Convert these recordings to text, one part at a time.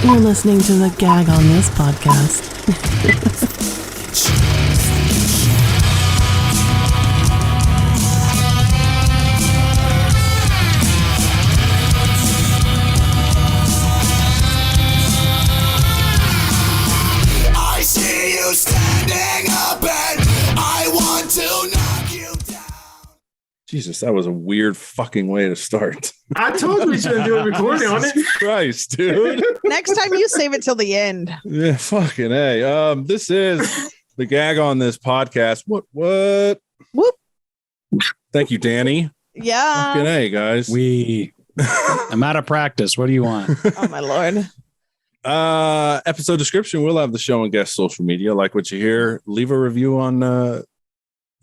You're listening to the Gag On This podcast. I see you standing up and I want to knock you down. Jesus, that was a weird fucking way to start. I told you we shouldn't do a recording on it. Christ, dude. Next time you save it till the end. Yeah, fucking A. This is the Gag On This podcast. What? Whoop. Thank you, Danny. Yeah. Fucking A, guys. I'm out of practice. What do you want? Oh my Lord. Episode description. We'll have the show and guest social media. Like what you hear, leave a review on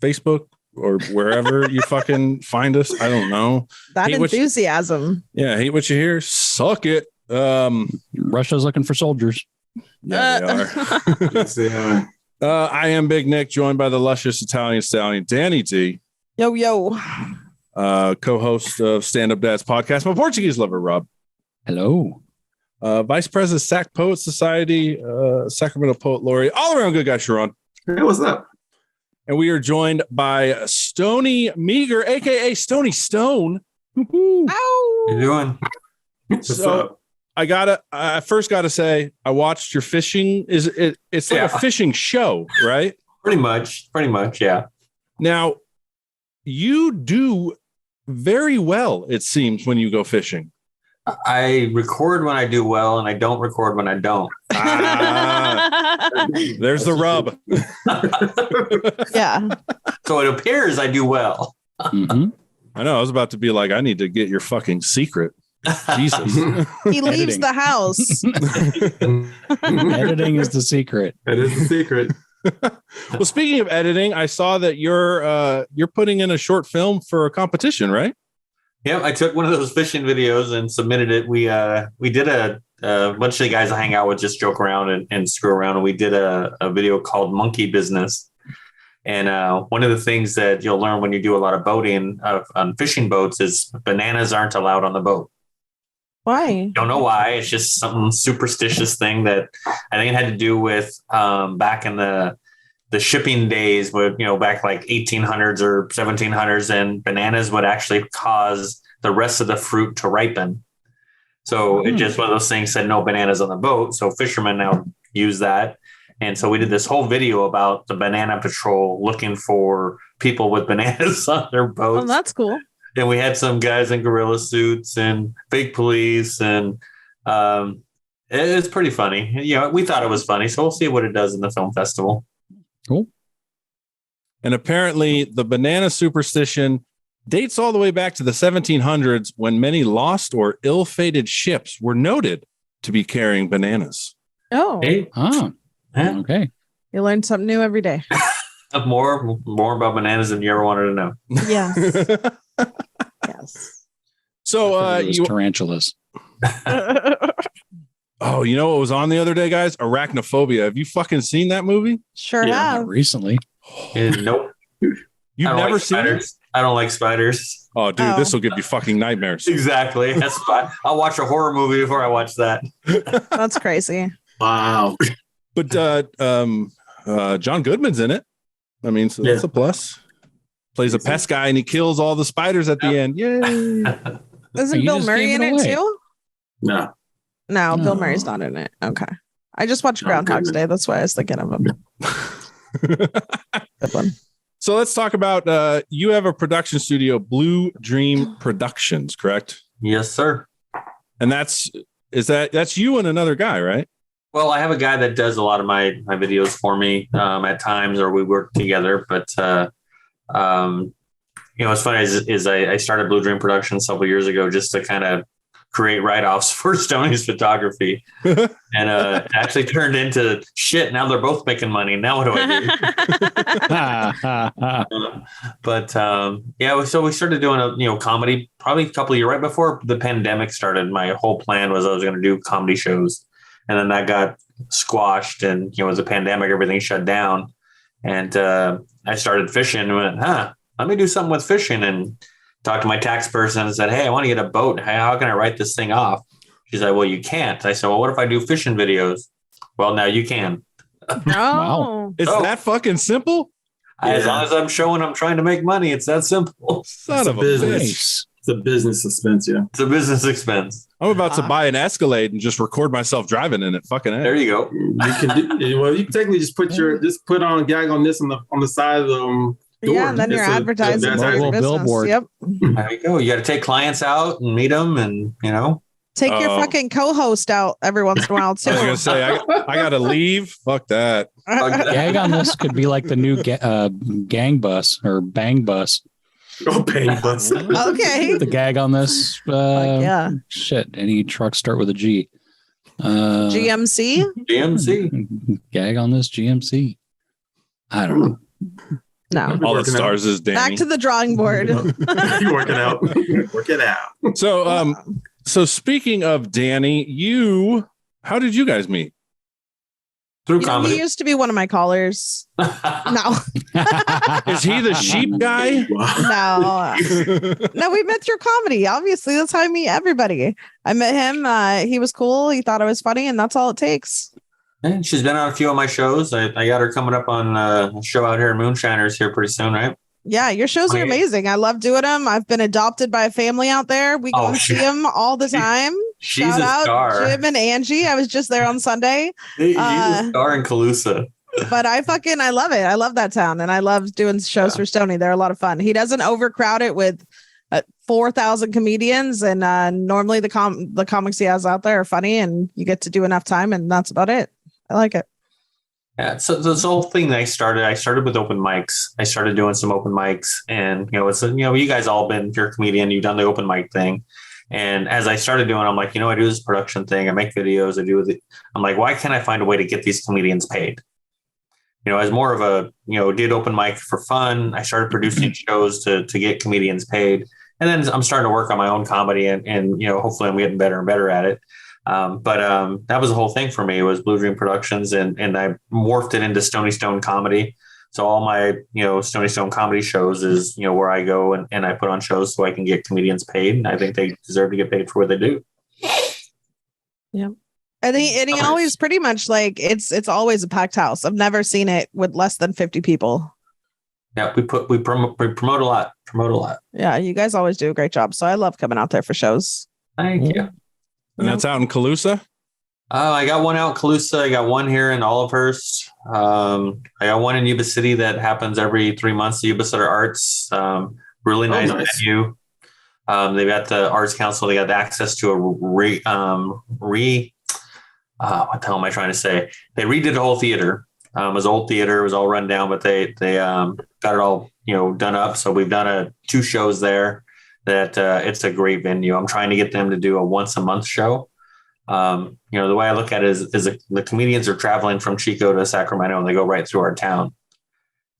Facebook or wherever you fucking find us. I don't know. That Hate what enthusiasm. hate what you hear. Suck it. Russia's looking for soldiers. Yeah, they are. Let's see how I am Big Nick, joined by the luscious Italian stallion Danny D, Yo. co-host of Stand Up Dad's podcast, my Portuguese lover Rob, Hello. Vice President Sac Poet Society, Sacramento Poet Laureate, all around good guy Sharon. Hey, what's up? And we are joined by Stoney Meagher, a.k.a. Stoney Stone. Woo-hoo. Ow. How you doing? What's So up? I first gotta say, I watched your fishing. It's like a fishing show, right? Pretty much, yeah. Now, you do very well, it seems, when you go fishing. I record when I do well, and I don't record when I don't. There's the rub. Yeah. So it appears I do well. Mm-hmm. I know. I was about to be like, I need to get your fucking secret. Jesus. He leaves Editing. the house. Editing is the secret. That is the secret. Well, speaking of editing, I saw that you're putting in a short film for a competition, right? Yeah, I took one of those fishing videos and submitted it. We did a bunch of the guys I hang out with just joke around and screw around, and we did a video called Monkey Business. And one of the things that you'll learn when you do a lot of boating on fishing boats is bananas aren't allowed on the boat. Why? Don't know why. It's just some superstitious thing that I think it had to do with back in the shipping days, with back like 1800s or 1700s, and bananas would actually cause the rest of the fruit to ripen. So It's just one of those things said no bananas on the boat. So fishermen now use that. And so we did this whole video about the banana patrol looking for people with bananas on their boats. Oh, that's cool. And we had some guys in gorilla suits and fake police, and it's pretty funny. We thought it was funny, so we'll see what it does in the film festival. Cool. And apparently the banana superstition dates all the way back to the 1700s, when many lost or ill-fated ships were noted to be carrying bananas. Oh, Hey, Oh, yeah. okay. you learn something new every day. more about bananas than you ever wanted to know. Yes. Yes. So Those tarantulas. oh, you know what was on the other day, guys? Arachnophobia. Have you fucking seen that movie? Sure Yeah. have. Recently. And nope. You've I don't never like seen it? spiders. I don't like spiders. Oh, dude, Oh. this will give you fucking nightmares. Exactly. That's fine. I'll watch a horror movie before I watch that. That's crazy. Wow. But John Goodman's in it. I mean, so that's a plus. Plays a pest guy and he kills all the spiders at the end. Yay. Isn't You Bill just Murray gave in it it away. too? No. No, Bill No. Murray's not in it. Okay. I just watched Oh, Groundhog's goodness. Day. That's why I was thinking of him. Good one. So let's talk about you have a production studio, Blue Dream Productions, correct? Yes, sir. And that's you and another guy, right? Well, I have a guy that does a lot of my videos for me at times, or we work together. But what's funny is I started Blue Dream Productions several years ago just to kind of create write-offs for Stoney's photography, and it actually turned into shit. Now they're both making money. Now what do I do? But so we started doing a comedy probably a couple of years right before the pandemic started. My whole plan was I was going to do comedy shows, and then that got squashed. And as a pandemic, everything shut down, and I started fishing and went, let me do something with fishing, and talked to my tax person and said, hey, I want to get a boat. How can I write this thing off? She's like, well, you can't. I said, well, what if I do fishing videos? Well, now you can. Oh, It's that fucking simple? As long as I'm showing I'm trying to make money, it's that simple. Son of a business. bitch. Nice. It's a business expense, yeah. It's a business expense. I'm about to buy an Escalade and just record myself driving in it. Fucking There you go. You can you can technically just put on Gag On This on the side of the door. yeah, and then you're advertising that's for how your Mobile business. billboard. Yep. There you go. You got to take clients out and meet them, and Take your Oh. fucking co-host out every once in a while too. I was gonna say I gotta leave. Fuck that. Gag On This could be like the new gang bus or bang bus. Oh, bang bus. Okay. The Gag On This. Yeah. Shit. Any trucks start with a G. GMC. GMC. Gag On This GMC. I don't know. No. All the Working stars is Danny. Back to the drawing board. You're working out. Work it out. So speaking of Danny, how did you guys meet? Through You know, comedy. he used to be one of my callers. No, Is he the sheep guy? Wow. no, we met through comedy. Obviously, that's how I meet everybody. I met him. He was cool. He thought I was funny, and that's all it takes. And she's been on a few of my shows. I got her coming up on a show out here in Moonshiners here pretty soon, right? Yeah, your shows are Okay. amazing. I love doing them. I've been adopted by a family out there. We go Oh, and see shit. them all the time. She's Shout a out star. Jim and Angie. I was just there on Sunday. She's a star in Calusa. But I love it. I love that town, and I love doing shows for Stoney. They're a lot of fun. He doesn't overcrowd it with 4,000 comedians, and normally the comics he has out there are funny, and you get to do enough time, and that's about it. I like it. Yeah, so this whole thing that I started with open mics. I started doing some open mics, and you guys all been, you're a comedian, you've done the open mic thing. And as I started doing, I'm like, I do this production thing, I make videos, I'm like, why can't I find a way to get these comedians paid? As more of a, did open mic for fun. I started producing shows to get comedians paid. And then I'm starting to work on my own comedy and hopefully I'm getting better and better at it. But that was the whole thing for me, was Blue Dream Productions, and I morphed it into Stoney Stone comedy. So all my, Stoney Stone comedy shows is, where I go and I put on shows so I can get comedians paid. And I think they deserve to get paid for what they do. Yeah. And he always pretty much like it's always a packed house. I've never seen it with less than 50 people. Yeah, we promote a lot. Yeah, you guys always do a great job. So I love coming out there for shows. Thank you. And that's out in Calusa? I got one out in Calusa. I got one here in Olivehurst. I got one in Yuba City that happens every 3 months. The Yuba Center Arts, really nice venue. They've got the Arts Council. They got access to a what the hell am I trying to say? They redid the whole theater. It was old theater. It was all run down, but they got it all done up. So we've done 2 shows there. That it's a great venue. I'm trying to get them to do a once a month show. The way I look at it is the comedians are traveling from Chico to Sacramento and they go right through our town.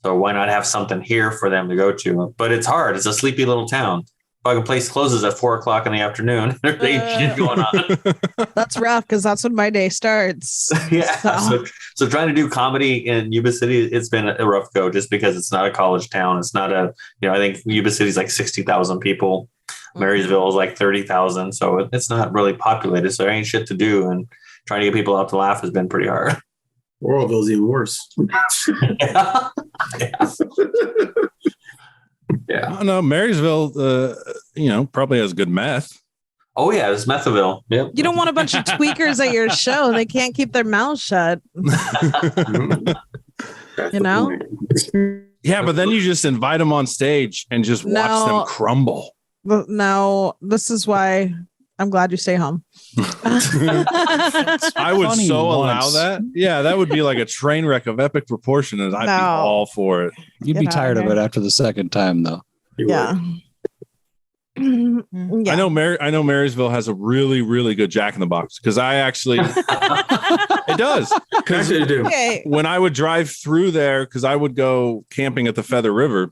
So why not have something here for them to go to? But it's hard. It's a sleepy little town. Fucking place closes at 4:00 in the afternoon. There's shit going on. That's rough because that's when my day starts. Yeah. So trying to do comedy in Yuba City, it's been a rough go just because it's not a college town. It's not I think Yuba City's like 60,000 people. Marysville is like 30,000. So it's not really populated. So there ain't shit to do. And trying to get people out to laugh has been pretty hard. Oroville's even worse. Yeah. I don't know. Marysville, probably has good meth. Oh, yeah. It's Methville. Yep. You don't want a bunch of tweakers at your show. They can't keep their mouths shut. Yeah, but then you just invite them on stage and just watch them crumble. No, this is why I'm glad you stay home. I would Funny so allow once. that. Yeah, that would be like a train wreck of epic proportions. I'd be all for it. You'd be Get out tired of of it here. after the second time, though. Yeah. I know Marysville has a really, really good Jack in the Box because I actually it does. Actually, they do. Okay. When I would drive through there, because I would go camping at the Feather River,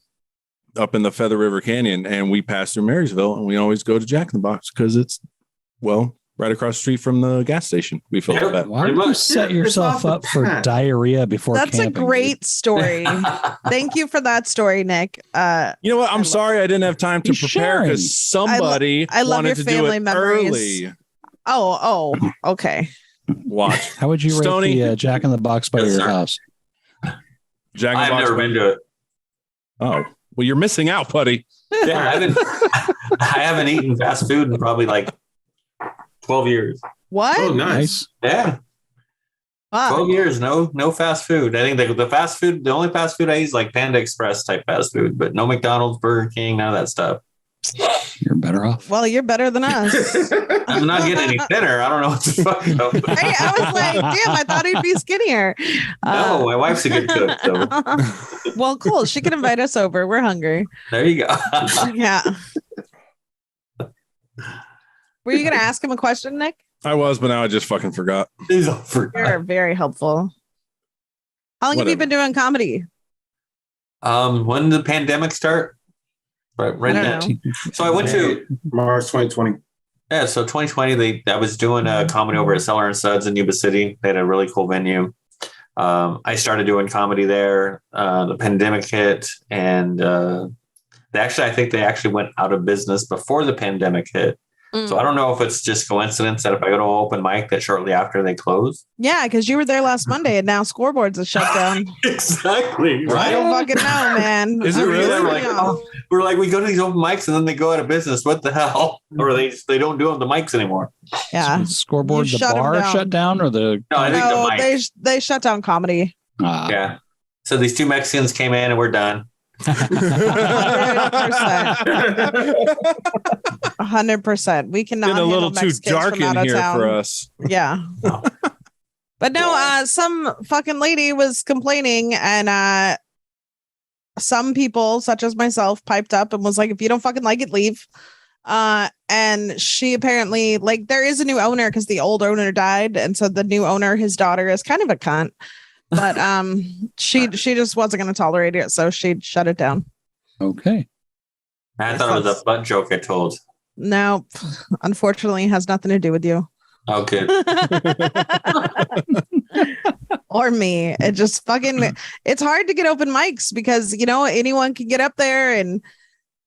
up in the Feather River Canyon, and we pass through Marysville, and we always go to Jack in the Box because it's right across the street from the gas station. We fill up that. Why don't you set yourself up for diarrhea before That's camping? a great story. Thank you for that story, Nick. You know what? I'm sorry I didn't have time to He's prepare sharing. because somebody I love wanted your to do family it memories. early. Oh, okay. Watch. How would you rate Stoney? the Jack in the Box by Yes, your sir. house? Jack in the I've Box never by- been to it. Oh, well, you're missing out, buddy. Yeah, I haven't eaten fast food in probably like 12 years. What? Oh, nice. Yeah, Fuck. 12 years. No fast food. I think the only fast food I eat is like Panda Express type fast food, but no McDonald's, Burger King, none of that stuff. You're better off. Well, you're better than us. I'm not getting any thinner. I don't know what the fuck. I was like, damn, I thought he'd be skinnier. No, my wife's a good cook. So Well, cool. She can invite us over. We're hungry. there you go. Yeah. Were you going to ask him a question, Nick? I was, but now I just fucking forgot. He's all for- You're very helpful. How long have you Whatever. been doing comedy? When did the pandemic start? Right I now. don't know. So I went to March 2020. Yeah, so 2020, I was doing a comedy over at Cellar and Suds in Yuba City. They had a really cool venue. I started doing comedy there. The pandemic hit, and I think they actually went out of business before the pandemic hit. So I don't know if it's just coincidence that if I go to an open mic that shortly after they close. Yeah, because you were there last Monday and now Scoreboards is shut down. Exactly. I don't fucking know, man. Is it I'm really? really We're like, young. we're like, we go to these open mics and then they go out of business. What the hell? Or they don't do the mics anymore. Yeah. Scoreboard, You the shut 'em bar down. shut down, or the No, I think No, the mic. they shut down comedy. Yeah. So these two Mexicans came in and we're done. 100%. We cannot. Been a little handle too Mexicans dark from out in of here town. for us. Yeah. But no, some fucking lady was complaining, and some people, such as myself, piped up and was like, if you don't fucking like it, leave. And she apparently, like, there is a new owner because the old owner died, and so the new owner, his daughter, is kind of a cunt. But she just wasn't going to tolerate it, so she shut it down. Okay. I thought it was a butt joke I told. No, unfortunately, it has nothing to do with you. Oh, good. Or me. It just fucking, it's hard to get open mics because, you know, anyone can get up there, and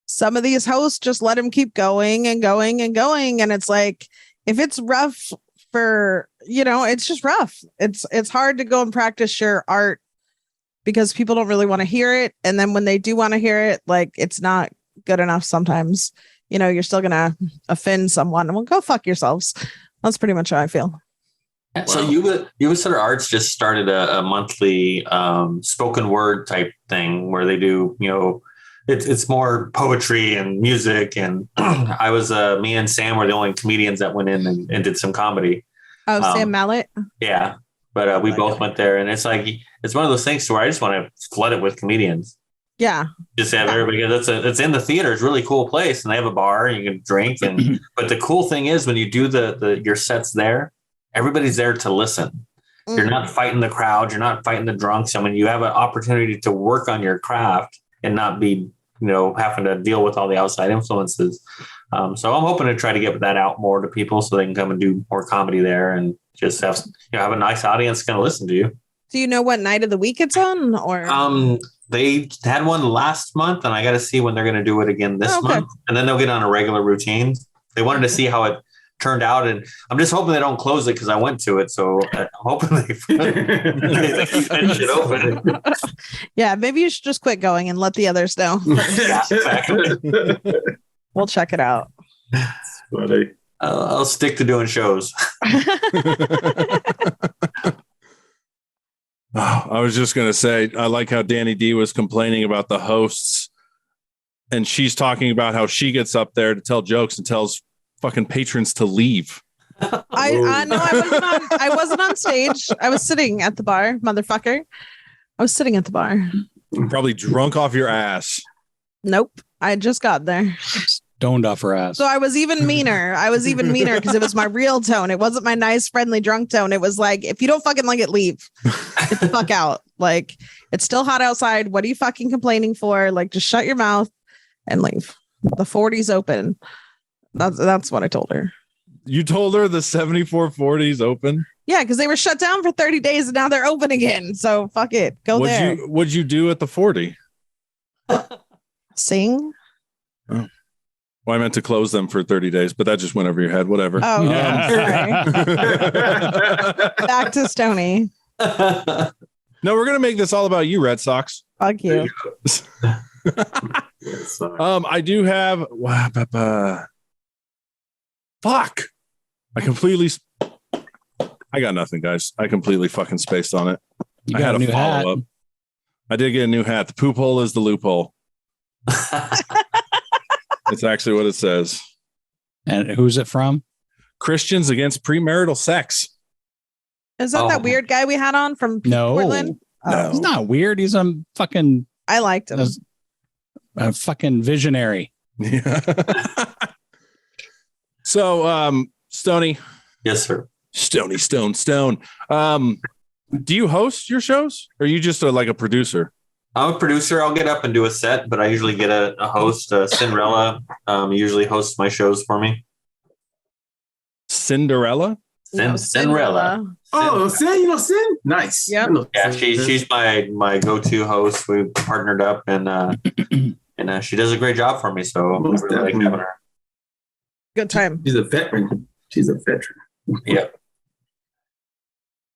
some of these hosts just let them keep going and going and going. And it's like, if it's rough for, you know, it's just rough. It's hard to go and practice your art because people don't really want to hear it. And then when they do want to hear it, like, it's not good enough sometimes. You know, you're still going to offend someone. Well, go fuck yourselves. That's pretty much how I feel. So Yuba Center Arts just started a monthly spoken word type thing where they do, you know, it's more poetry and music. And I was me and Sam were the only comedians that went in and did some comedy. Oh, Sam Mallet. Yeah, but we both went there, and it's like it's one of those things to where I just want to flood it with comedians. Yeah. Just have everybody. It's in the theater. It's a really cool place, and they have a bar. And you can drink, and but the cool thing is when you do your sets there, everybody's there to listen. You're not fighting the crowd. You're not fighting the drunks. I mean, you have an opportunity to work on your craft and not be, you know, having to deal with all the outside influences. So I'm hoping to try to get that out more to people so they can come and do more comedy there and just have a nice audience going to listen to you. Do you know what night of the week it's on? Or they had one last month, and I got to see when they're going to do it again this month, and then they'll get on a regular routine. They wanted to see how it turned out, and I'm just hoping they don't close it because I went to it, so I'm hoping they keep that shit open. Yeah, maybe you should just quit going and let the others know. Yeah, exactly. We'll check it out. Funny. I'll stick to doing shows. I was just going to say, I like how Danny D was complaining about the hosts, and she's talking about how she gets up there to tell jokes and tells fucking patrons to leave. I know I wasn't on stage. I was sitting at the bar, motherfucker. I was sitting at the bar. Probably drunk off your ass. Nope. I just got there. Stoned off her ass. So I was even meaner. Because it was my real tone. It wasn't my nice, friendly, drunk tone. It was like, if you don't fucking like it, leave. Get the fuck out. Like, it's still hot outside. What are you fucking complaining for? Like, just shut your mouth and leave. The 40's open. That's what I told her. You told her the 7440's open? Yeah, because they were shut down for 30 days and now they're open again. So fuck it. Go there. What'd you do at the 40? Sing. Oh. Well, I meant to close them for 30 days, but that just went over your head. Whatever. Oh, Yeah. sorry. Back to Stoney. No, we're gonna make this all about you, Red Sox. Fuck you. I do have. Fuck. I got nothing, guys. I completely fucking spaced on it. You I got had a new hat. follow-up. I did get a new hat. The poop hole is the loophole. It's actually what it says. And who's it from? Christians against premarital sex. Is that that weird guy we had on from No. Portland? No. He's not weird. He's a fucking I liked him. a fucking visionary. Yeah. So, Stoney. Yes, sir. Stoney Stone. Do you host your shows, or are you just like a producer? I'm a producer. I'll get up and do a set, but I usually get a host. Cinderella usually hosts my shows for me. Cinderella? Cinderella. Oh, Sin, Sin? Nice. Yep. Yeah, she's my go-to host. We partnered up, and she does a great job for me. So I Most really like definitely. having her. Good time. She's a veteran. Yeah.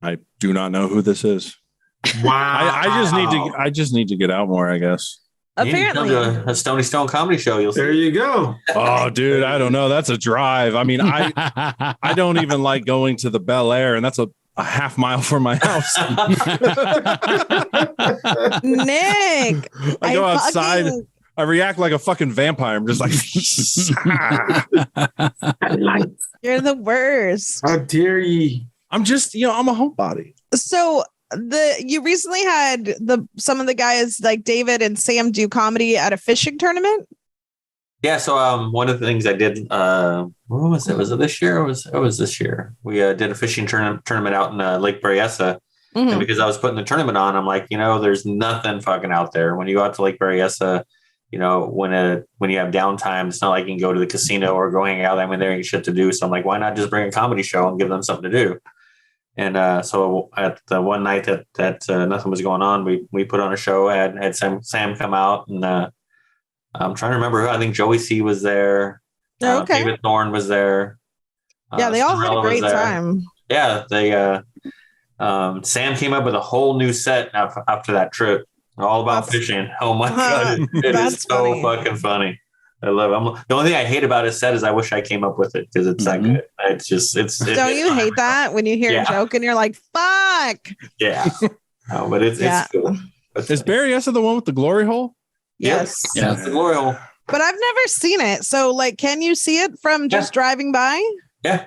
I do not know who this is. Wow. I just need to get out more, I guess. Apparently. You can come to a Stoney Stone comedy show. You'll There see. you go. Oh, dude, I don't know. That's a drive. I mean, I don't even like going to the Bel Air, and that's a half mile from my house. Nick. I go outside. fucking- I react like a fucking vampire. I'm just like, You're the worst. How dare you? I'm just, I'm a homebody. So you recently had some of the guys like David and Sam do comedy at a fishing tournament. Yeah. So one of the things I did, what was it? Was it this year? It was this year. We did a fishing tournament out in Lake Berryessa. Mhm. And because I was putting the tournament on, I'm like, there's nothing fucking out there. When you go out to Lake Berryessa, when you have downtime, it's not like you can go to the casino or go hang out. I mean, there ain't shit to do. So I'm like, why not just bring a comedy show and give them something to do? And so at the one night that nothing was going on, we put on a show. Had Sam come out, and I'm trying to remember who. I think Joey C was there. Oh, okay. David Thorne was there. Yeah, they all had a Cinderella was great there. time. Yeah, they Sam came up with a whole new set after that trip, all about fishing. Oh my god, it is That's so funny. fucking funny. I love it. The only thing I hate about his set is I wish I came up with it because it's that good. It's just Don't you hate that when you hear Yeah. a joke and you're like, fuck? Yeah, no, but it's cool. Is Berryessa the one with the glory hole? Yes. Yeah, it's the glory hole. But I've never seen it. So, like, can you see it from just driving by? Yeah.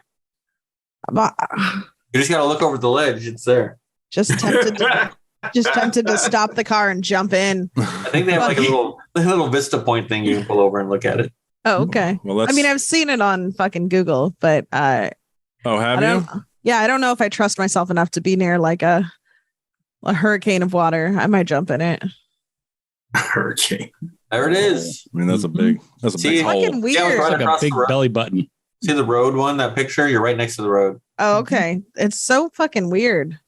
But- You just got to look over the ledge. It's there. Just tempted to stop the car and jump in. I think they have like a little Vista Point thing you can pull over and look at it. Oh, okay. Well, I mean, I've seen it on fucking Google, but have you? I don't know if I trust myself enough to be near like a hurricane of water. I might jump in it. Hurricane. There it is. I mean, that's a big See, hole. Fucking weird. Yeah, I was right Like a across big the road. belly button. See the road one? That picture? You're right next to the road. Oh, okay. It's so fucking weird.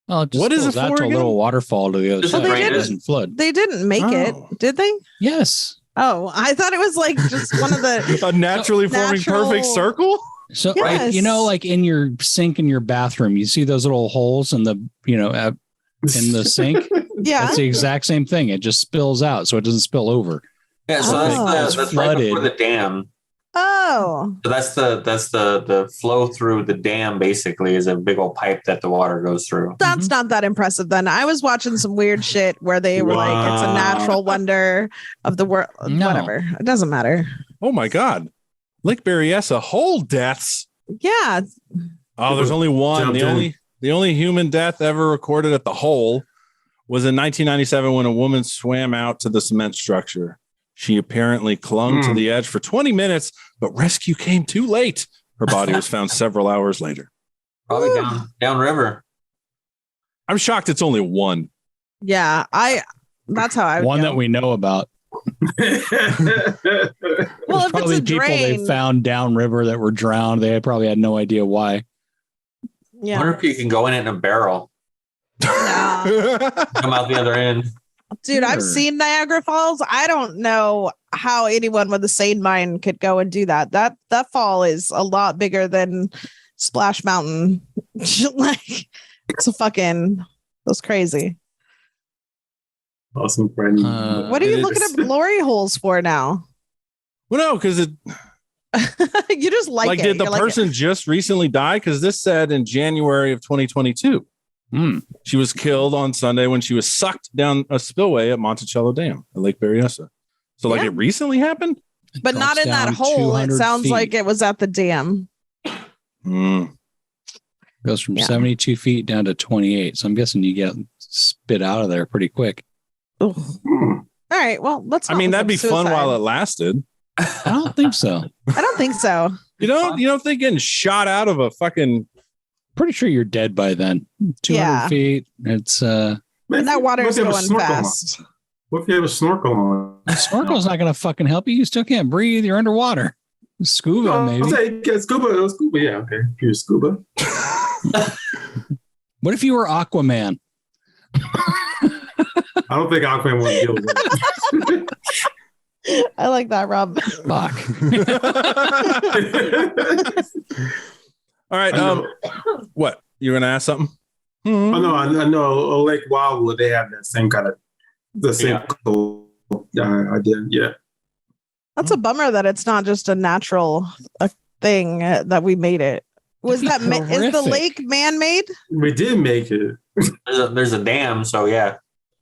Oh, it just What is goes it out for to a again? little waterfall to the other Just side. a It drainage. doesn't flood. They didn't make Oh. it, did they? Yes. Oh, I thought it was like just one of the. A naturally forming Natural- perfect circle? So, Yes. like in your sink in your bathroom, you see those little holes in the, in the sink. Yeah. That's the exact same thing. It just spills out, so it doesn't spill over. Yeah, so Oh. that's right Flooded. before the dam. Oh, So that's the flow through the dam. Basically, is a big old pipe that the water goes through. that's not that impressive then. I was watching some weird shit where they were like, it's a Wow. natural wonder of the world. No. Whatever. It doesn't matter. Oh my God. Lake Berryessa, whole deaths. Yeah. Oh, there's only one. Jumped The only human death ever recorded at the hole was in 1997 when a woman swam out to the cement structure. She apparently clung to the edge for 20 minutes, but rescue came too late. Her body was found several hours later. Probably downriver. I'm shocked it's only one. Yeah. That's how I would One go. that we know about. Well, if Probably it's a people they drain. found downriver that were drowned. They probably had no idea why. I Yeah. wonder if you can go in it in a barrel, Nah. come out the other end. Dude, I've Sure. seen Niagara Falls. I don't know how anyone with a sane mind could go and do that. That fall is a lot bigger than Splash Mountain. Like, that's crazy. Awesome, friend. What are you looking up glory holes for now? Well, no, because it You just like it. did the You're like, person just recently die? Because this said in January of 2022. She was killed on Sunday when she was sucked down a spillway at Monticello Dam at Lake Berryessa. So, like, it recently happened? but not in that hole. It sounds like it was at the dam. Goes from 72 feet down to 28. So I'm guessing you get spit out of there pretty quick. All right. Well, let's. I mean, that'd be fun while it lasted. I don't think so. I don't think so. You don't think getting shot out of a fucking. Pretty sure you're dead by then. 200 feet. It's and that water's going fast. What if you have a snorkel on? A snorkel's not going to fucking help you. You still can't breathe. You're underwater. Scuba, maybe. I'll say, scuba. Yeah, okay. If you're scuba. What if you were Aquaman? I don't think Aquaman would deal with it. I like that, Rob. Fuck. All right. What? You're going to ask something? I know. I know. Lake Wildwood, they have that same kind of idea. Yeah. That's a bummer that it's not just a natural thing that we made it. Was that is the lake man-made? We did make it. There's a dam, so yeah.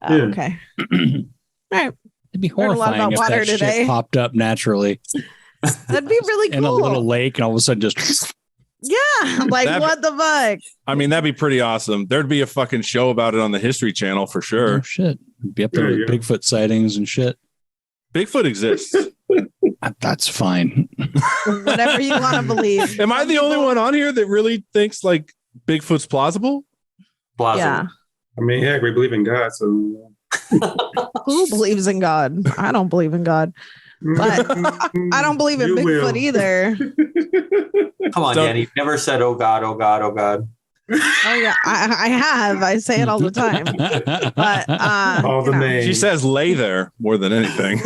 Okay. All right. It'd be horrifying if that shit popped up naturally. That'd be really cool. In a little lake, and all of a sudden just. Yeah, like what the fuck? I mean, that'd be pretty awesome. There'd be a fucking show about it on the History Channel for sure. Oh, shit. It'd be up there with Bigfoot sightings and shit. Bigfoot exists. That's fine. Whatever you want to believe. Am I the only one on here that really thinks like Bigfoot's plausible? Yeah. I mean, heck, we believe in God, so. Who believes in God? I don't believe in God. But I don't believe in Bigfoot either. Come on, Danny. You've never said, oh God, oh God, oh God. Oh, yeah. I have. I say it all the time. But all the names. She says lay there more than anything.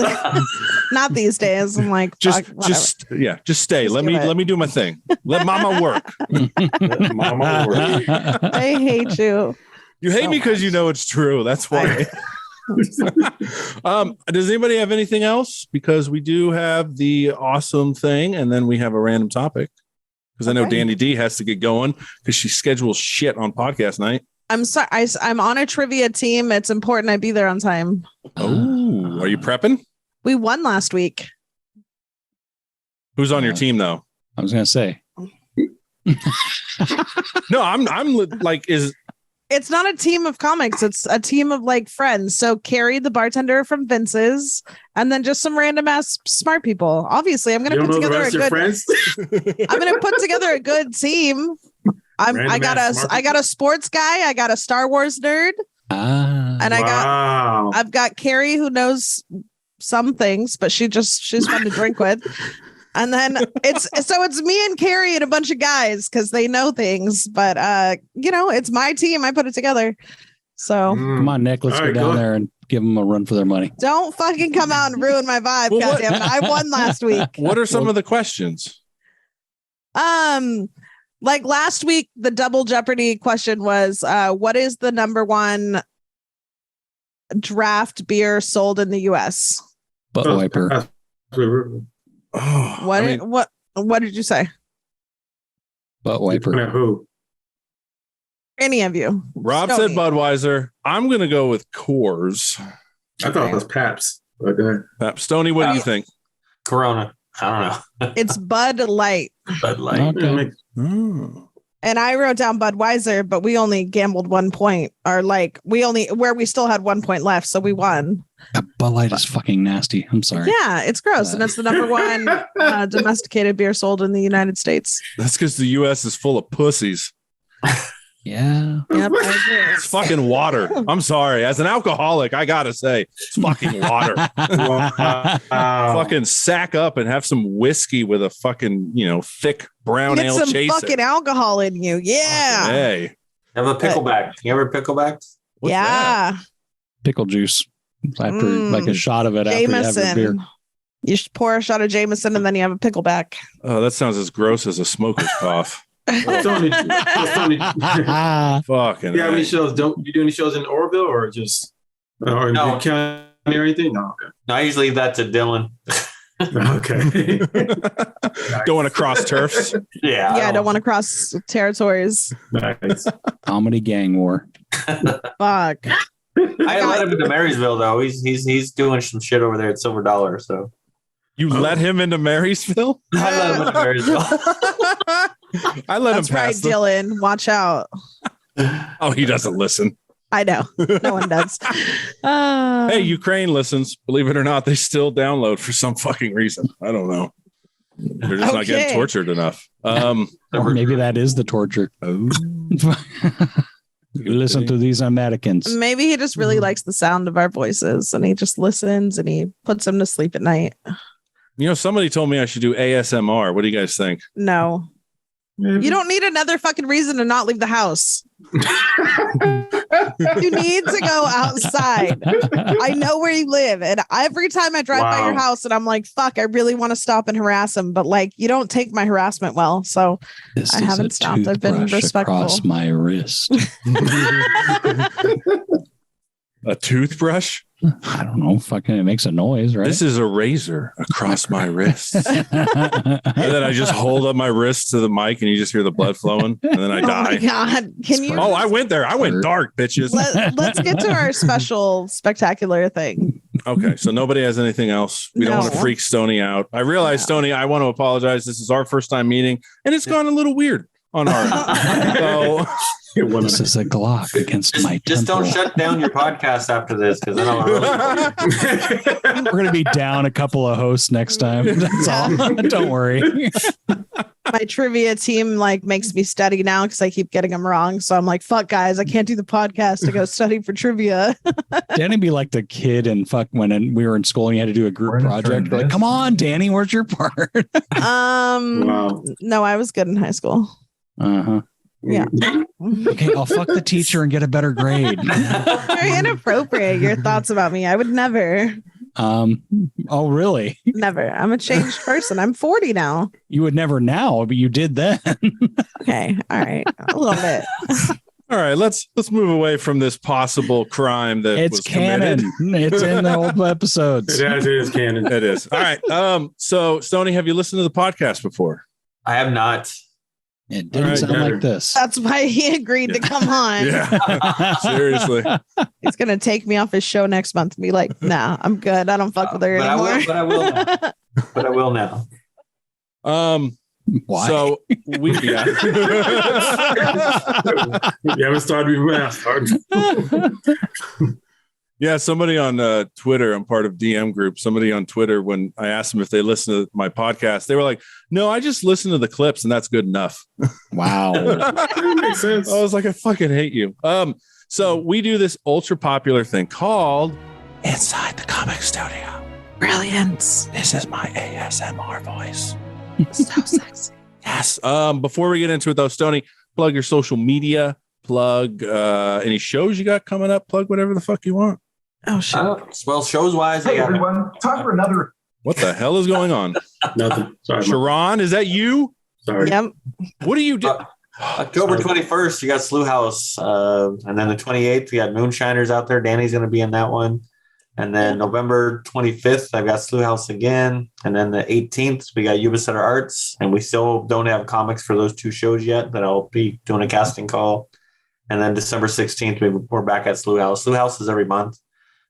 Not these days. I'm like, just stay. Just let me do my thing. Let mama work. Let mama work. I hate you. You hate me because you know it's true. That's why. Does anybody have anything else? Because we do have the awesome thing, and then we have a random topic. Because I know Danny D has to get going because she schedules shit on podcast night. I'm sorry. I'm on a trivia team. It's important I be there on time. Oh, are you prepping? We won last week. Who's on your team though? I was gonna say. No, I'm like is. It's not a team of comics. It's a team of like friends. So Carrie, the bartender from Vince's, and then just some random ass smart people. Obviously, I'm going to put together a good. I'm going to put together a good team. I got a sports guy. I got a Star Wars nerd, and I've got Carrie who knows some things, but she's fun to drink with. And then it's me and Carrie and a bunch of guys because they know things, but it's my team. I put it together. So come on, Nick, let's go down there and give them a run for their money. Don't fucking come out and ruin my vibe. Goddamn it. I won last week. What are some of the questions? Like last week, the double Jeopardy question was, what is the number one draft beer sold in the US? Butt wiper. What did you say? Butt wiper. Who? Any of you? Rob said Budweiser. I'm gonna go with Coors. I thought it was Pabst. Pabst. Stoney, what do you think? Corona. I don't know. It's Bud Light. Bud Light. Okay. And I wrote down Budweiser, but we only gambled 1 point, or like we still had 1 point left, so we won. Bud Light is fucking nasty. I'm sorry. Yeah, it's gross, and it's the number one domesticated beer sold in the United States. That's because the U.S. is full of pussies. Yeah. Yep. It's fucking water. I'm sorry. As an alcoholic, I gotta say, it's fucking water. Fucking sack up and have some whiskey with a fucking, thick brown ale chaser. Get some fucking alcohol in you. Yeah. Hey. Have a pickleback. You ever pickleback? Yeah. Pickle juice. after like a shot of it after you have your beer. Jameson. You should pour a shot of Jameson and then you have a pickleback. Oh, that sounds as gross as a smoker's cough. Stoney, Fucking. yeah, how many shows? Don't you do any shows in Oroville or just or in No. Butte County or anything? No, No, I usually leave that to Dylan. okay. Don't want to cross turfs. Yeah. Yeah, I don't want to cross territories. Nice. Comedy gang war. Fuck. I let him into Marysville though. He's doing some shit over there at Silver Dollar. So You let him into Marysville? I let him into Marysville. I let That's him right, pass. them. Dylan. Watch out. Oh, he doesn't listen. I know. No one does. Hey, Ukraine listens. Believe it or not, they still download for some fucking reason. I don't know. They're just not getting Okay. tortured enough. Or maybe that is the torture. Oh. You listen to these Americans. Maybe he just really likes the sound of our voices and he just listens and he puts them to sleep at night. You know, somebody told me I should do ASMR. What do you guys think? No. You don't need another fucking reason to not leave the house. You need to go outside. I know where you live. And every time I drive by your house and I'm like, fuck, I really want to stop and harass him. But like, you don't take my harassment well. So This I is haven't a stopped. I've been toothbrush respectful. across my wrist. A toothbrush? I don't know. Fucking, it makes a noise, right? This is a razor across my wrist. And then I just hold up my wrist to the mic and you just hear the blood flowing and then I Oh my die. God. Can you? Oh, I went there. I went dark, bitches. Let's get to our special spectacular thing. Okay, so nobody has anything else. We don't want to No. freak Stoney out. I realize, Stoney, I want to apologize. This is our first time meeting and it's gone a little weird on our end. So This is a Glock against my Just temple. don't shut down your podcast after this because then I'll really. We're going to be down a couple of hosts next time. That's all. Don't worry. My trivia team like makes me study now because I keep getting them wrong. So I'm like, fuck guys, I can't do the podcast to go study for trivia. Danny be like the kid and when we were in school and you had to do a group project. You're like, come on, Danny, where's your part? Wow. No, I was good in high school. Uh-huh. Yeah. Okay, I'll fuck the teacher and get a better grade. Very inappropriate. Your thoughts about me. I would never. Oh, really? Never. I'm a changed person. I'm 40 now. You would never now, but you did then. Okay. All right. A little bit. all right, let's move away from this possible crime that It's was canon. committed. It's in the old episodes. It is canon. It is. All right. So Stoney, have you listened to the podcast before? I have not. It didn't All right, sound better. like this. That's why he agreed to come on. Yeah. Seriously. He's going to take me off his show next month and be like, nah, I'm good. I don't fuck with her But I anymore. will. But I will. Now. But I will now. Why? So we yeah. You haven't started with math. Yeah, somebody on Twitter, I'm part of DM group. Somebody on Twitter, when I asked them if they listen to my podcast, they were like, no, I just listen to the clips and that's good enough. Wow. Makes sense. I was like, I fucking hate you. So we do this ultra popular thing called Inside the Comic Studio. Brilliant. This is my ASMR voice. So sexy. Yes. Before we get into it though, Stoney, plug your social media, plug any shows you got coming up, plug whatever the fuck you want. Oh, shit. Well, shows wise, Hey everyone, time for another. What the hell is going on? Nothing. Sorry. Sharon, is that you? Sorry. Yep. What do you do? October 21st, you got Slew House. And then the 28th, we got Moonshiners out there. Danny's going to be in that one. And then November 25th, I've got Slew House again. And then the 18th, we got Yuba Center Arts. And we still don't have comics for those two shows yet, that I'll be doing a casting call. And then December 16th, we're back at Slew House. Slew House is every month.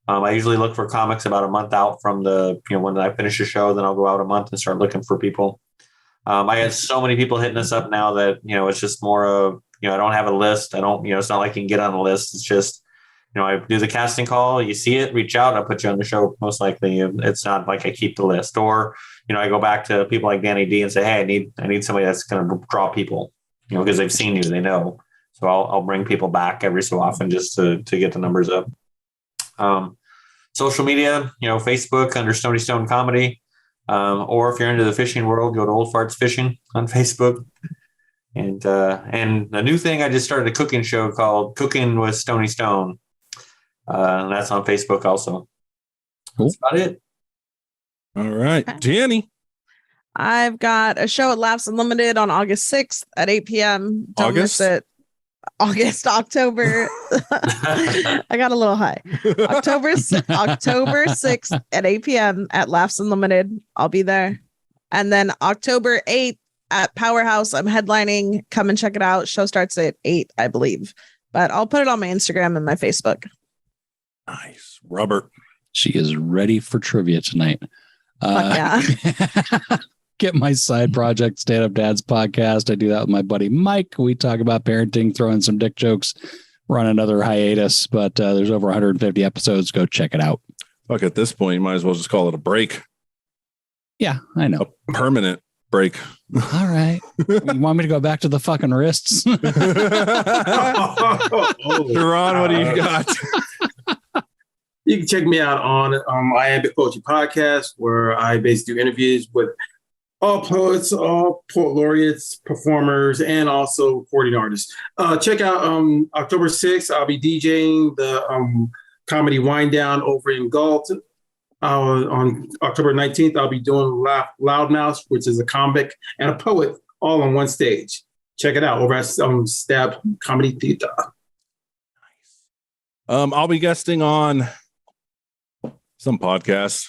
I usually look for comics about a month out from when I finish a show, then I'll go out a month and start looking for people. I had so many people hitting us up now that, it's just more of, I don't have a list. I don't, it's not like you can get on a list. It's just, I do the casting call, you see it, reach out, I'll put you on the show. Most likely it's not like I keep the list, or, I go back to people like Danny D and say, hey, I need somebody that's going to draw people, because they've seen you, they know. So I'll bring people back every so often just to get the numbers up. Social media, Facebook under Stoney Stone Comedy. Or if you're into the fishing world, go to Old Farts Fishing on Facebook. And the new thing, I just started a cooking show called Cooking with Stoney Stone. And that's on Facebook also. That's about it. All right. Okay. Danny. I've got a show at Laughs Unlimited on August 6th at 8 p.m. Don't miss it. October. I got a little high. October 6th at 8 p.m. at Laughs Unlimited. I'll be there. And then October 8th at Powerhouse, I'm headlining. Come and check it out. Show starts at 8, I believe. But I'll put it on my Instagram and my Facebook. Nice. Robert. She is ready for trivia tonight. Yeah. Get my side project, Stand Up Dads podcast. I do that with my buddy Mike. We talk about parenting, throw in some dick jokes. We're on another hiatus, but there's over 150 episodes. Go check it out. Fuck, at this point, you might as well just call it a break. Yeah, I know. A permanent break. All right. You want me to go back to the fucking wrists? Ron, what do you got? You can check me out on Iambic Poetry Podcast, where I basically do interviews with all poets, all poet laureates, performers, and also recording artists. Check out October 6th. I'll be DJing the comedy Wind Down over in Galt. On October 19th, I'll be doing Loudmouth, which is a comic and a poet all on one stage. Check it out over at Stab Comedy Theater. I'll be guesting on some podcasts.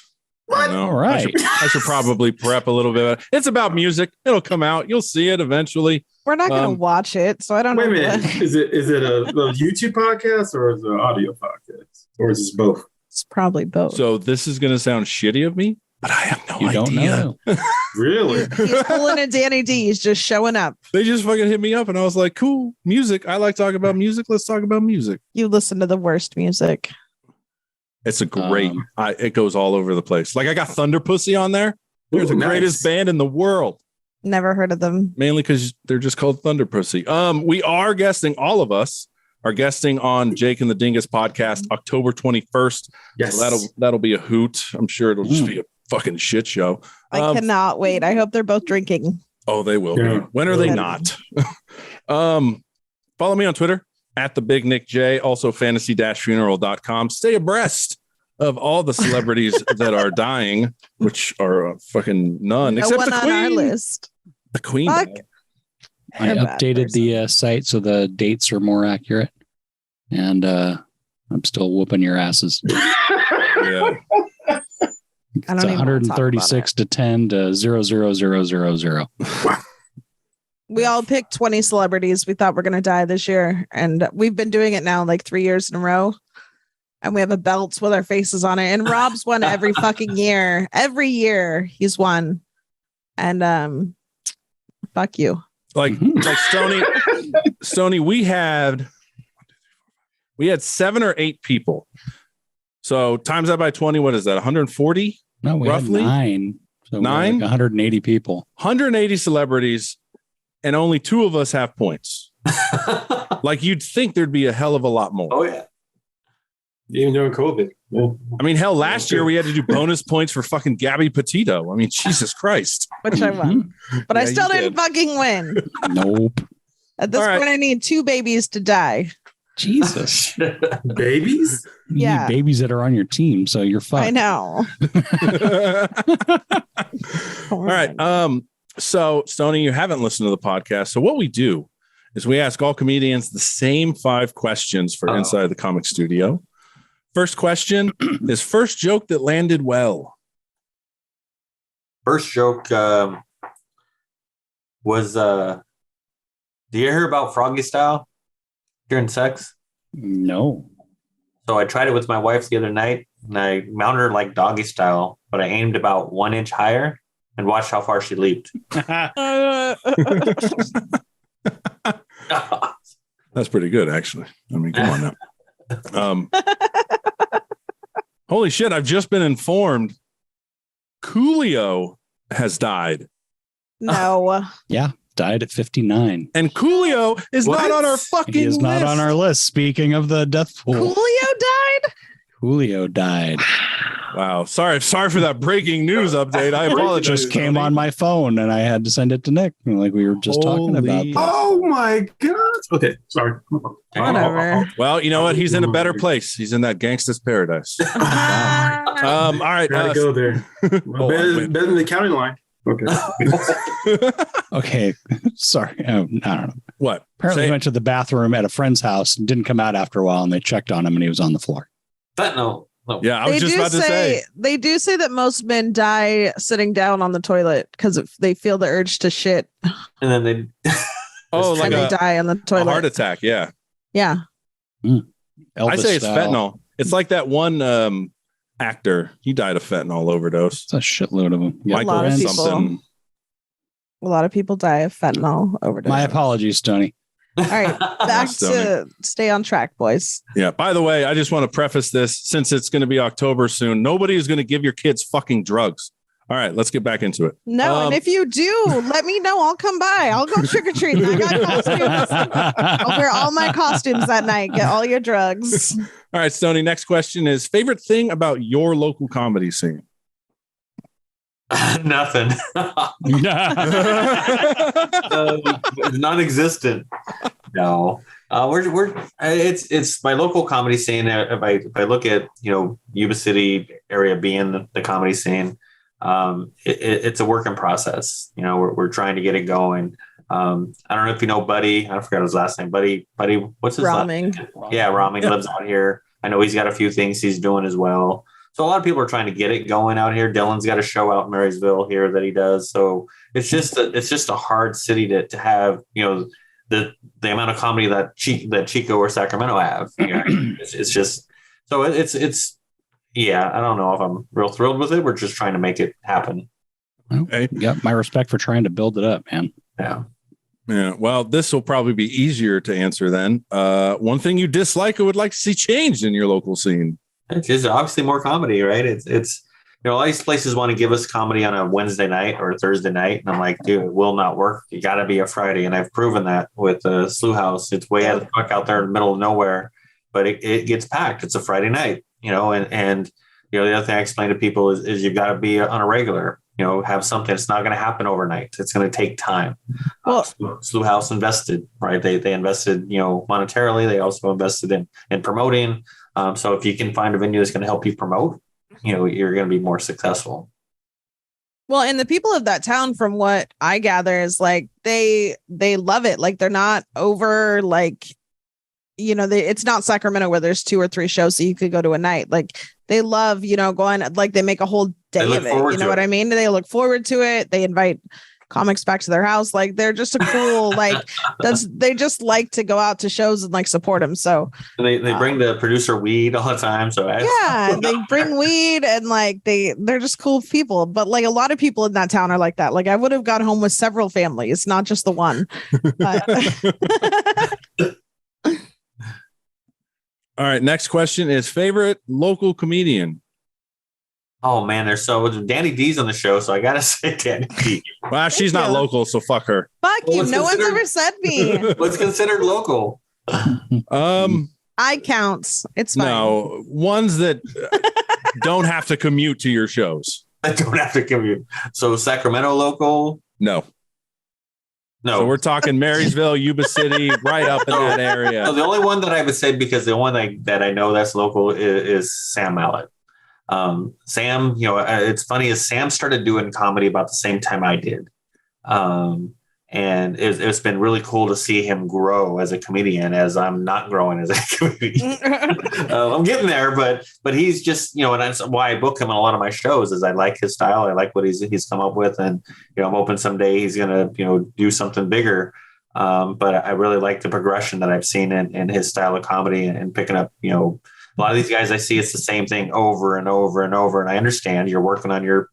I don't know. All right. I should probably prep a little bit. It's about music. It'll come out. You'll see it eventually. We're not going to watch it, so I don't know. Wait a minute. Is it a YouTube podcast or is it an audio podcast? Or is it both? It's probably both. So this is going to sound shitty of me, but I have no idea. Don't know. Really? He's pulling a Danny D. He's just showing up. They just fucking hit me up and I was like, cool, music. I like talking about music. Let's talk about music. You listen to the worst music. It's a great, it goes all over the place. Like I got Thunder Pussy on there. They're the greatest band in the world. Never heard of them. Mainly because they're just called Thunder Pussy. We are guesting, all of us are guesting on Jake and the Dingus podcast October 21st. Yes. So that'll be a hoot. I'm sure it'll just be a fucking shit show. I cannot wait. I hope they're both drinking. Oh, they will be. When are they not? Follow me on Twitter at the Big Nick J, also fantasy-funeral.com. Stay abreast of all the celebrities that are dying, which are fucking none, except one the on Queen. our list. The Queen. Fuck. I updated the site so the dates are more accurate. And I'm still whooping your asses. Yeah. It's 136 to 10 to 00000. We all picked 20 celebrities we thought were going to die this year. And we've been doing it now like 3 years in a row. And we have a belt with our faces on it. And Rob's won every fucking year. Every year he's won. And fuck you. Like Stoney, we had 7 or 8 people. So times that by 20, what is that? 140? No, we roughly had 9. So 9? Like 180 people. 180 celebrities, and only 2 of us have points. Like you'd think there'd be a hell of a lot more. Oh yeah. Even during COVID. Yeah. I mean, hell, last year we had to do bonus points for fucking Gabby Petito. I mean, Jesus Christ. Which I won. But I Yeah, still you didn't did. fucking win. Nope. At this All right. point, I need 2 babies to die. Jesus. Babies? You Yeah. need babies that are on your team, so you're fucked. I know. All right. So Stoney, you haven't listened to the podcast. So what we do is we ask all comedians the same 5 questions for Inside the Comic Studio. First question is first joke that landed well. First joke was do you hear about Froggy Style during sex? No. So I tried it with my wife the other night and I mounted her like doggy style, but I aimed about 1 inch higher and watched how far she leaped. That's pretty good, actually. I mean, come on now. Holy shit, I've just been informed Coolio has died. No. Yeah. Died at 59. And Coolio is not on our fucking He is not list. on our list. Speaking of the death pool. Julio died? Julio died. Wow. Sorry for that breaking news update. I It apologize. just came on my phone and I had to send it to Nick. Like we were just talking about Holy- that. Oh my god. Okay, sorry. Whatever. Well, you know what? He's in a better place. He's in that gangsta's paradise. All right. Gotta go there. Well, better than the county line. Okay. Okay. Sorry. I don't know. What? Apparently Say- he went to the bathroom at a friend's house and didn't come out after a while, and they checked on him and he was on the floor. Fentanyl. Yeah, I was just about to say. They do say that most men die sitting down on the toilet because they feel the urge to shit And then they Oh, like and they a die on the a toilet. heart attack. Yeah. Yeah. I Elvis say it's style. fentanyl. It's like that one actor. He died of fentanyl overdose. It's a shitload of them. A lot Michael of people. something. A lot of people die of fentanyl overdose. My apologies, Stoney. All right, back to stay on track, boys. Yeah. By the way, I just want to preface this since it's going to be October soon. Nobody is going to give your kids fucking drugs. All right, let's get back into it. No, and if you do, let me know. I'll come by. I'll go trick or treating. I got costumes. I'll wear all my costumes that night. Get all your drugs. All right, Stoney. Next question is favorite thing about your local comedy scene. nothing. Non-existent. No. It's my local comedy scene. If I look at Yuba City area being the comedy scene, it's a work in process. We're trying to get it going. I don't know if you know Buddy. I forgot his last name. Buddy. What's his Raming. last name? Yeah, Raming lives out here. I know he's got a few things he's doing as well. So a lot of people are trying to get it going out here. Dylan's got a show out in Marysville here that he does. So it's just a hard city to have, the amount of comedy that Chico or Sacramento have. It's just, so it's yeah, I don't know if I'm real thrilled with it. We're just trying to make it happen. Okay. Yeah, my respect for trying to build it up, man. Yeah. Yeah. Well, this will probably be easier to answer then. One thing you dislike or would like to see changed in your local scene. It's just obviously more comedy, right? It's a lot of these places want to give us comedy on a Wednesday night or a Thursday night. And I'm like, dude, it will not work. You got to be a Friday. And I've proven that with the Slough House. It's way out of the fuck out there in the middle of nowhere, but it gets packed. It's a Friday night, and the other thing I explain to people is you've got to be on a regular, have something. It's not going to happen overnight. It's going to take time. Well, Slough House invested, right? They invested, monetarily. They also invested in promoting. So if you can find a venue that's going to help you promote, you're going to be more successful. Well, and the people of that town, from what I gather, is like they love it. Like they're not over, like, it's not Sacramento where there's 2 or 3 shows so you could go to a night. Like they love, going, like they make a whole day of it. You know what I mean? They look forward to it. They invite comics back to their house. Like they're just a cool, they just like to go out to shows and like support them. So they bring the producer weed all the time. So yeah, they bring weed and like they're just cool people. But like a lot of people in that town are like that. Like I would have got home with several families, not just the one. All right. Next question is favorite local comedian. Oh man, Danny D's on the show, so I gotta say Danny D. Well, she's not local, so fuck her. Fuck you. No one's ever said me. What's considered local? I counts. It's fine. No, ones that don't have to commute to your shows. I don't have to commute. So Sacramento local? No. So we're talking Marysville, Yuba City, right up in that area. So the only one that I would say, because the one that I know that's local is Sam Mallett. Sam, it's funny, is Sam started doing comedy about the same time I did. And it's been really cool to see him grow as a comedian as I'm not growing as a comedian. I'm getting there, but he's just, and that's why I book him on a lot of my shows is I like his style. I like what he's come up with. And, I'm hoping someday he's going to, do something bigger. But I really like the progression that I've seen in his style of comedy and picking up, a lot of these guys I see, it's the same thing over and over and over. And I understand you're working on your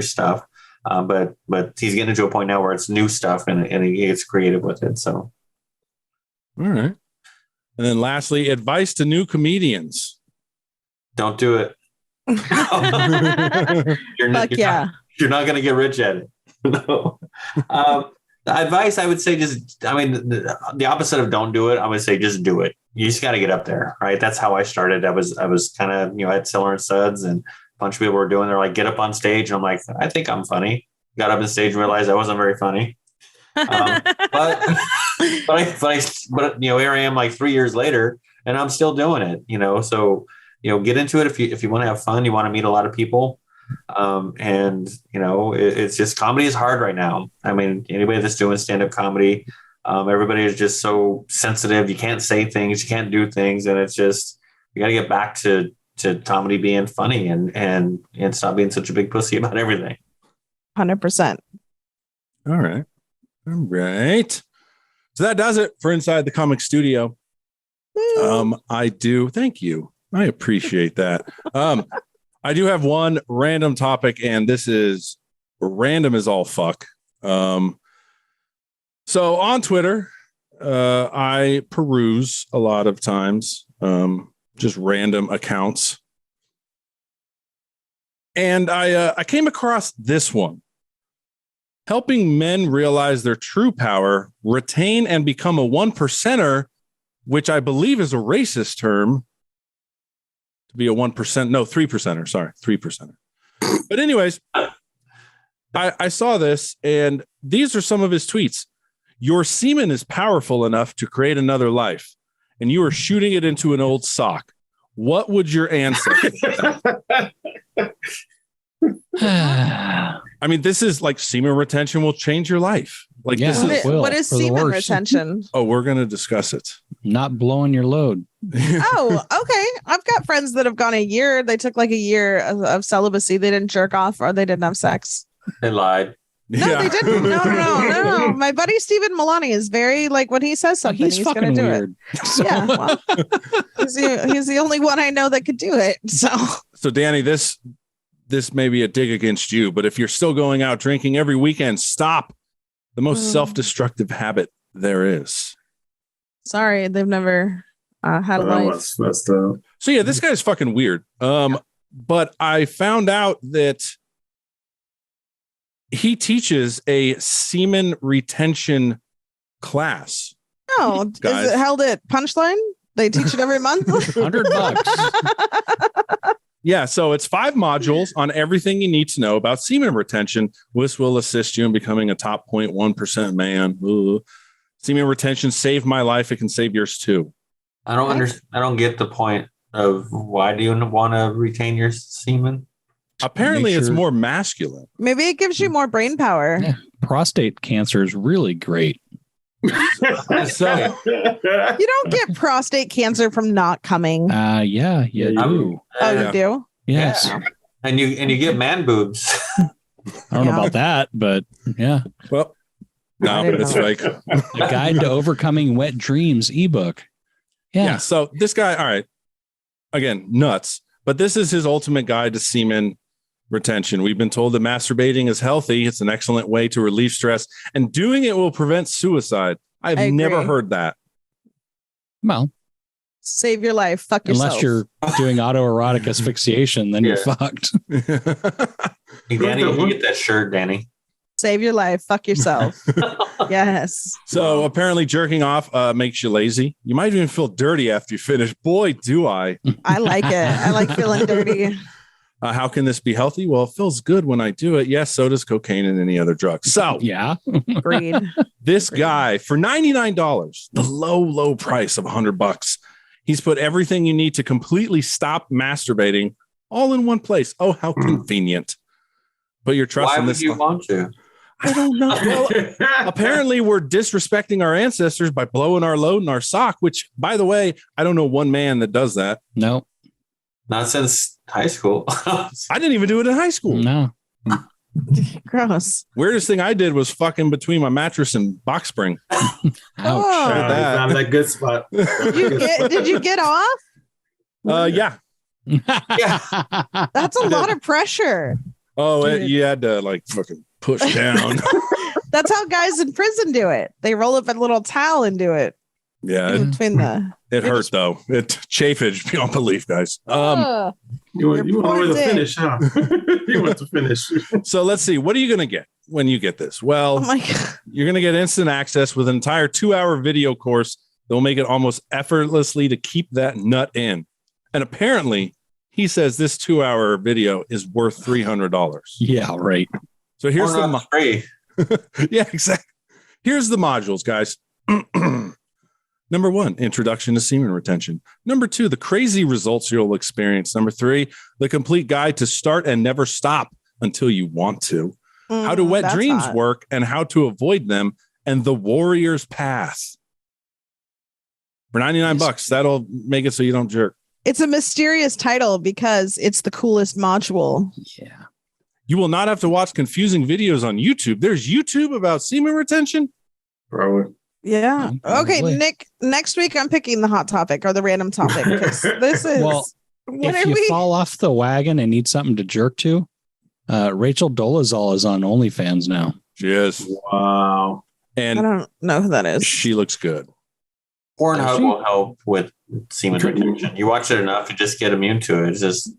stuff. But he's getting to a point now where it's new stuff and he gets creative with it. So. All right. And then lastly, advice to new comedians. Don't do it. You're not going to get rich at it. No. The advice I would say, the opposite of don't do it. I would say just do it. You just got to get up there, right? That's how I started. I was kind of, at Siller and Suds and bunch of people were doing. They're like, get up on stage. And I'm like, I think I'm funny. Got up on stage and realized I wasn't very funny. But here I am like 3 years later and I'm still doing it, so, get into it. If you want to have fun, you want to meet a lot of people. And it's just, comedy is hard right now. I mean, anybody that's doing stand-up comedy, everybody is just so sensitive. You can't say things, you can't do things. And it's just, you got to get back to comedy being funny and stop being such a big pussy about everything. 100%. All right. So that does it for Inside the Comic Studio. Thank you. I appreciate that. I do have one random topic, and this is random as all fuck. So on Twitter, I peruse a lot of times, just random accounts. And I came across this one. Helping men realize their true power, retain and become a 1%er, which I believe is a racist term. To be a 1%, no, 3%er, sorry, 3%er. But anyways, I saw this, and these are some of his tweets. Your semen is powerful enough to create another life, and you are shooting it into an old sock. What would your ancestors say? I mean, this is like semen retention will change your life. Like, Yeah, this is What is semen retention? Oh, we're going to discuss it. Not blowing your load. Oh, okay. I've got friends that have gone a year. They took like a year of celibacy. They didn't jerk off or they didn't have sex. They lied. No, they didn't. No. My buddy Stephen Milani is very like when he says something, he's going to do weird. it. Yeah, well, he's the only one I know that could do it. So Danny, this may be a dig against you, but if you're still going out drinking every weekend, stop. The most self-destructive habit there is. Sorry, they've never had a life. So yeah, this guy's fucking weird. But I found out that he teaches a semen retention class. Oh, Guys. is it held at Punchline? They teach it every month. $100. Yeah, so it's 5 modules on everything you need to know about semen retention. This will assist you in becoming a top 0.1% man. Ooh. Semen retention saved my life. It can save yours too. I don't understand. I don't get the point of why do you want to retain your semen? Apparently, it's more masculine. Maybe it gives you more brain power. Yeah. Prostate cancer is really great. So you don't get prostate cancer from not coming. Yeah, you do. You do? Yes. Yeah. And you get man boobs. I don't know about that, but yeah. Well, no, it's fake. A Guide to Overcoming Wet Dreams ebook. Yeah. So this guy, all right, again, nuts. But this is his ultimate guide to semen retention. We've been told that masturbating is healthy. It's an excellent way to relieve stress, and doing it will prevent suicide. I've never heard that. Well, save your life. Fuck yourself. unless you're doing autoerotic asphyxiation, then you're fucked. Hey, Danny, you get that shirt, Danny. Save your life. Fuck yourself. Yes. So apparently jerking off makes you lazy. You might even feel dirty after you finish. Boy, do I. I like it. I like feeling dirty. How can this be healthy? Well, it feels good when I do it. Yes, so does cocaine and any other drug. So yeah, agreed. This guy for $99, the low price of $100, he's put everything you need to completely stop masturbating all in one place. Oh, how convenient! But you're trusting Why would this. you want to? I don't know. Well, apparently, we're disrespecting our ancestors by blowing our load in our sock. Which, by the way, I don't know one man that does that. No. Not since high school. I didn't even do it in high school. No. Gross. Weirdest thing I did was fucking between my mattress and box spring. Oh. Found that good spot. Did you get off? Yeah. Yeah. That's a lot of pressure. Oh, you had to like fucking push down. That's how guys in prison do it. They roll up a little towel and do it. Yeah. Between it hurt though. It chafage beyond belief, guys. You want to finish, huh? You want to finish. So let's see. What are you going to get when you get this? Well, you're going to get instant access with an entire 2-hour video course that will make it almost effortlessly to keep that nut in. And apparently, He says this 2-hour video is worth $300. Yeah, right. So here's Or not free. yeah, exactly. Here's the modules, guys. Number 1, introduction to semen retention. Number 2, the crazy results you'll experience. Number 3, the complete guide to start and never stop until you want to. How do wet dreams work and how to avoid them, and the warrior's path. For $99, that'll make it so you don't jerk. It's a mysterious title because it's the coolest module. Yeah. You will not have to watch confusing videos on YouTube. There's YouTube about semen retention. Probably. Yeah. Okay, Probably. Nick, next week I'm picking the hot topic or the random topic because this is Well, if you fall off the wagon and need something to jerk to, Rachel Dolazel is on OnlyFans now. She is. Wow. I And don't know who that is. she looks good. Pornhub will help with semen retention. You watch it enough, you just get immune to it. It's just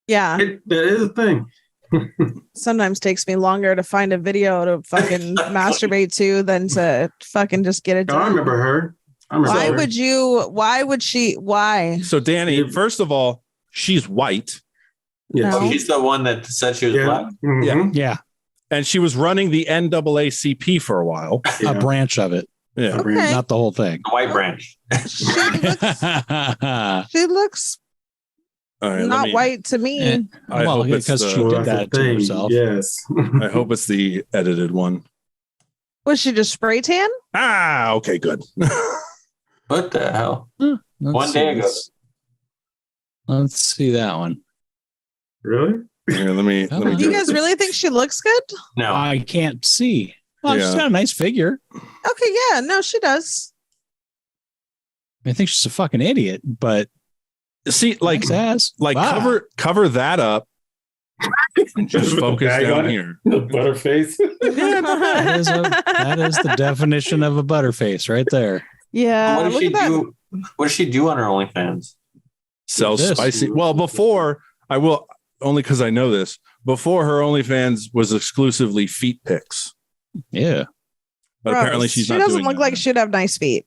Yeah. That is a thing. Sometimes takes me longer to find a video to fucking masturbate to than to fucking just get it Oh, I done. remember her. Why? So, Danny, first of all, she's white. Yes. No. she's the one that said she was black. Mhm. Yeah. Yeah. And she was running the NAACP for a while. Yeah. A branch of it, Yeah. Okay. not the whole thing. The white branch. She looks All right, not white to me. Eh, I well, hope it's because she the- did that to Thing, herself. Yes. I hope it's the edited one. Was she just spray tan? Ah, okay, good. What the hell? Let's One day see, ago. Let's see that one. Really? Here, let me Do Do you guys really think she looks good? No. I can't see. Well, she's Yeah. got a nice figure. Okay, yeah, no, she does. I think she's a fucking idiot, but see, like, nice ass. like Wow. cover that up and just focus Bag down on it. here. The butterface. that is the definition of a butterface right there. Yeah, what does look she at that. do? What does she do on her OnlyFans? Sell This. spicy. Well, before I will only because I know this. Before her OnlyFans was exclusively feet pics, Yeah. but Gross. apparently she's she not. doesn't doing look that like now. she'd have nice feet.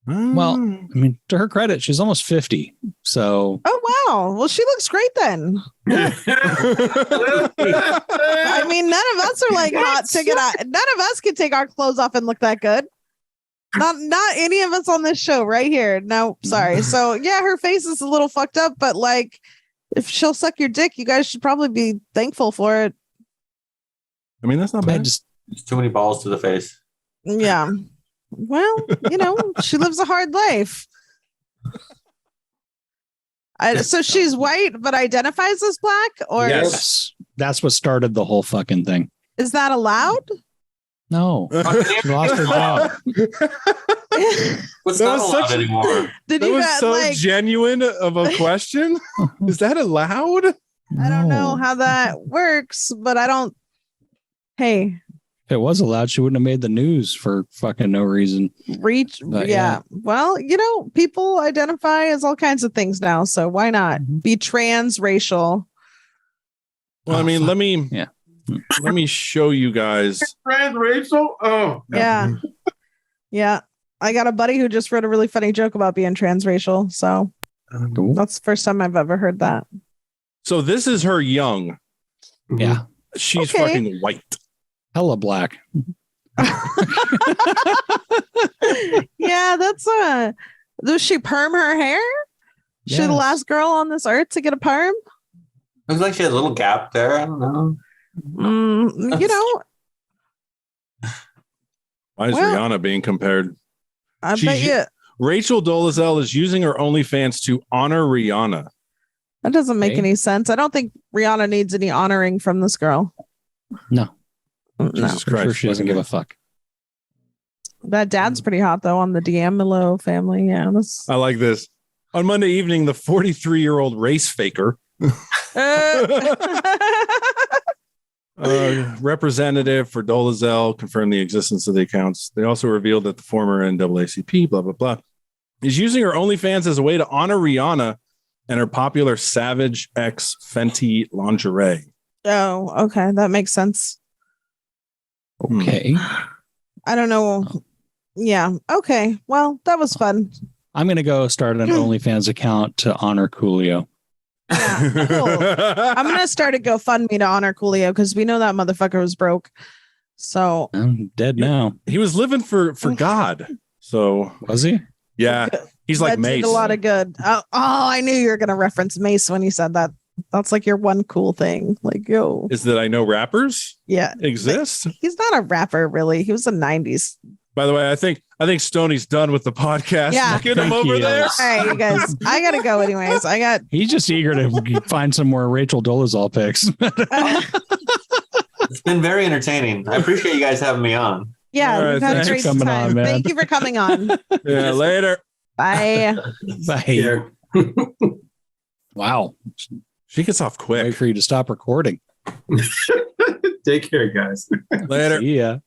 Well, I mean, to her credit, she's almost 50. So Oh wow. Well, she looks great then. I mean, none of us are like hot ticket. None of us can take our clothes off and look that good. Not any of us on this show right here. No, sorry. So yeah, her face is a little fucked up, but like, if she'll suck your dick, you guys should probably be thankful for it. I mean, that's not I bad. just There's too many balls to the face. Yeah. Well, she lives a hard life. So she's white, but identifies as black, or yes, that's what started the whole fucking thing. is that allowed? No, she lost her job. What's That not was allowed such a- anymore? Did That you was guys so like? genuine of a question. Is that allowed? I don't know No. how that works, but I don't. Hey, If it was allowed, she wouldn't have made the news for fucking no reason. reach. But, Yeah. Well, people identify as all kinds of things now, so why not Mhm. be transracial? Well, I Oh, mean, fuck. let me Yeah. let me show you guys. Friend Rachel. Oh. Yeah. Yeah. I got a buddy who just wrote a really funny joke about being transracial. So Cool. that's the first time I've ever heard that. So this is her young. Yeah, She's Okay. fucking white. hella black. Yeah, that's does she perm her hair? She the Yes. last girl on this earth to get a perm? Looks like she has a little gap there. I don't know. Why is Well- Rihanna being compared? I She's bet you Rachel Dolazel is using her OnlyFans to honor Rihanna. that doesn't make Okay. any sense. I don't think Rihanna needs any honoring from this girl. No, No. Jesus for sure Christ. she doesn't give a fuck. That dad's pretty hot though on the D'Amelio family. Yeah. That's, I like this. On Monday evening, the 43-year-old race faker, representative for Dolazel, confirmed the existence of the accounts. They also revealed that the former NAACP, blah, blah, blah, is using her OnlyFans as a way to honor Rihanna and her popular Savage X Fenty lingerie. oh, okay. That makes sense. Okay, I don't know. Yeah. Okay. Well, that was fun. I'm gonna go start an OnlyFans account to honor Coolio. Yeah, cool. I'm gonna start a GoFundMe to honor Coolio because we know that motherfucker was broke. So I'm dead now. He was living for God. So Was he? yeah, he's like that did Mace. a lot of good. Oh, I knew you were gonna reference Mace when you said that. That's like your one cool thing. Like, yo, Is that I know rappers yeah, exist. he's not a rapper, really. He was a '90s. By the way, I think Stoney's done with the podcast. Yeah. Get him Thank over you. there. All right, you guys. I gotta go anyways. I got. He's just eager to find some more Rachel Dolezal pics. It's been very entertaining. I appreciate you guys having me on. Yeah, All right, we've had a thanks great for coming time. on, man. Thank you for coming on. Yeah, later. Bye. Bye. Yeah. Wow. She gets off Wait quick. for you to stop recording. Take care, guys. Later. See ya.